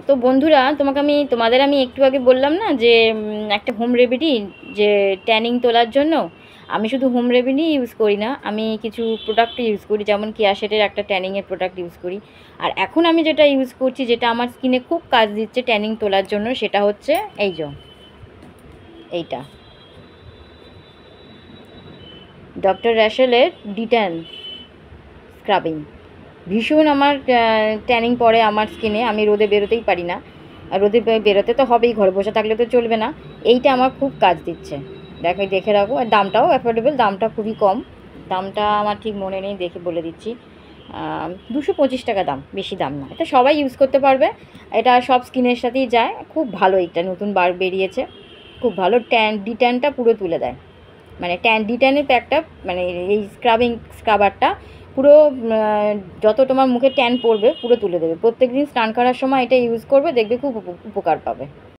তো বন্ধুরা, তোমাদের আমি একটু আগে বললাম না যে একটা হোম রেমেডি, যে ট্যানিং তোলার জন্য আমি শুধু হোম রেমেডি ইউজ করি না, আমি কিছু প্রোডাক্ট ইউজ করি, যেমন কেয়াশেটের একটা ট্যানিংয়ের প্রোডাক্ট ইউজ করি। আর এখন আমি যেটা ইউজ করছি, যেটা আমার স্কিনে খুব কাজ দিচ্ছে ট্যানিং তোলার জন্য, সেটা হচ্ছে এইটা ডক্টর র্যাশেলের ডিট্যান স্ক্রাবিং। ভীষণ আমার ট্যানিং পড়ে আমার স্কিনে, আমি রোদে বেরোতেই পারি না। আর রোদে বেরোতে তো হবেই, ঘরে বসে থাকলে তো চলবে না। এইটা আমার খুব কাজ দিচ্ছে, দেখে রাখো। আর দামটাও অ্যাফোর্ডেবল, দামটা খুবই কম। দামটা আমার ঠিক মনে নেই, দেখে বলে দিচ্ছি। 225 টাকা দাম, বেশি দাম না। এটা সবাই ইউজ করতে পারবে, এটা সব স্কিনের সাথেই যায়। খুব ভালো, এটা নতুন বেরিয়েছে, খুব ভালো। ডিট্যানটা পুরো তুলে দেয়, মানে ডিট্যানের প্যাকটা, মানে এই স্ক্রাবারটা পুরো যত তোমার মুখে ট্যান পড়বে পুরো তুলে দেবে। প্রত্যেক দিন স্নান করার সময় এটা ইউজ করবে, দেখবে খুব উপকার পাবে।